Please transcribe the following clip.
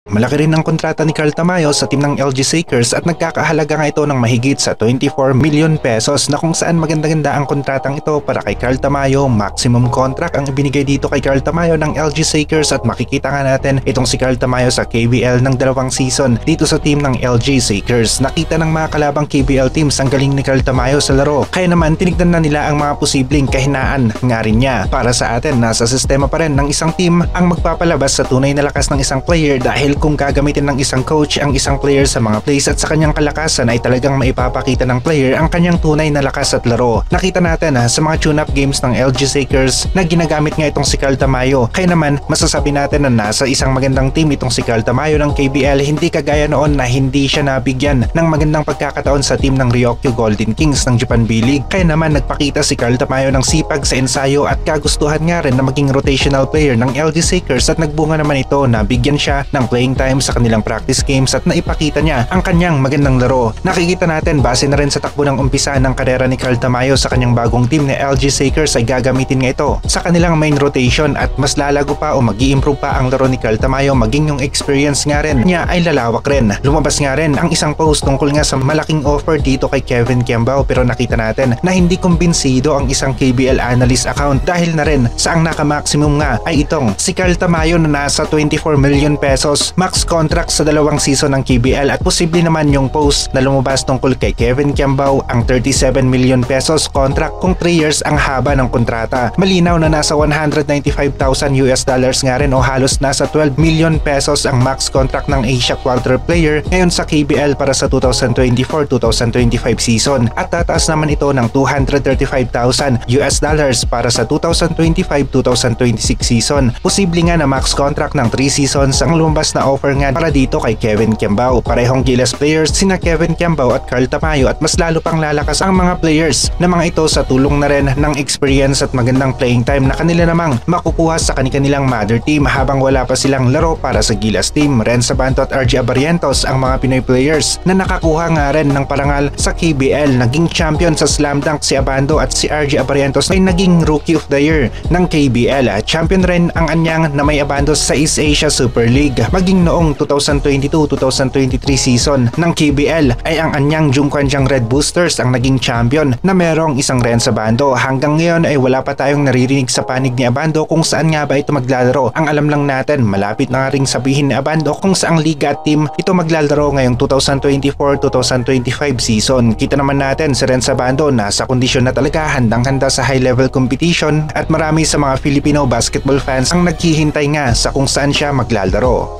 Malaki rin ang kontrata ni Carl Tamayo sa team ng LG Lakers at nagkakahalaga nga ito ng mahigit sa 24 million pesos na kung saan maganda-ganda ang kontratang ito para kay Carl Tamayo. Maximum contract ang ibinigay dito kay Carl Tamayo ng LG Lakers at makikita nga natin itong si Carl Tamayo sa KBL ng 2 season dito sa team ng LG Lakers. Nakita ng mga kalabang KBL teams ang galing ni Carl Tamayo sa laro. Kaya naman tinignan na nila ang mga posibleng kahinaan nga rin niya. Para sa atin, nasa sistema pa rin ng isang team ang magpapalabas sa tunay na lakas ng isang player dahil kung gagamitin ng isang coach ang isang player sa mga plays at sa kanyang kalakasan ay talagang maipapakita ng player ang kanyang tunay na lakas at laro. Nakita natin sa mga tune-up games ng LG Lakers na ginagamit nga itong si Carl Tamayo. Kaya naman masasabi natin na nasa isang magandang team itong si Carl Tamayo ng KBL, hindi kagaya noon na hindi siya nabigyan ng magandang pagkakataon sa team ng Ryokyu Golden Kings ng Japan B-League. Kaya naman nagpakita si Carl Tamayo ng sipag sa ensayo at kagustuhan nga rin na maging rotational player ng LG Lakers at nagbunga naman ito na bigyan siya ng playing time sa kanilang practice games at naipakita niya ang kanyang magandang laro. Nakikita natin base na rin sa takbo ng umpisa ng karera ni Carl Tamayo sa kanyang bagong team ni LG Lakers ay gagamitin nga ito sa kanilang main rotation at mas lalago pa o mag-i-improve pa ang laro ni Carl Tamayo, maging yung experience nga rin niya ay lalawak rin. Lumabas nga rin ang isang post tungkol nga sa malaking offer dito kay Kevin Kiambao pero nakita natin na hindi kumbinsido ang isang KBL analyst account dahil na rin sa ang naka-maximum nga ay itong si Carl Tamayo na nasa 24 million pesos max contract sa 2 season ng KBL at posible naman yung post na lumabas tungkol kay Kevin Kiambao ang 37 million pesos contract kung 3 years ang haba ng kontrata. Malinaw na nasa 195,000 US dollars nga rin o halos nasa 12 million pesos ang max contract ng Asia Quarter player ngayon sa KBL para sa 2024-2025 season at tataas naman ito ng 235,000 US dollars para sa 2025-2026 season. Posible nga na max contract ng 3 seasons ang lumabas na offer nga para dito kay Kevin Kiambao. Parehong gilas players sina Kevin Kiambao at Carl Tamayo at mas lalo pang lalakas ang mga players na mga ito sa tulong na rin ng experience at magandang playing time na kanila namang makukuha sa kanilang mother team habang wala pa silang laro para sa gilas team. Ren Sabanto at RJ Abarientos ang mga Pinoy players na nakakuha nga rin ng parangal sa KBL. Naging champion sa slam dunk si Abando at si RJ Abarientos ay naging rookie of the year ng KBL. Champion rin ang anyang na may Abando sa East Asia Super League. Maging noong 2022-2023 season ng KBL ay ang anyang Jungkwanjang Red Boosters ang naging champion na merong isang Ren Sabando. Hanggang ngayon ay wala pa tayong naririnig sa panig ni Abando kung saan nga ba ito maglalaro. Ang alam lang natin, malapit na nga ring sabihin ni Abando kung saang liga at team ito maglalaro ngayong 2024-2025 season. Kita naman natin si Ren Sabando nasa kondisyon na talaga handang-handa sa high level competition at marami sa mga Filipino basketball fans ang naghihintay nga sa kung saan siya maglalaro.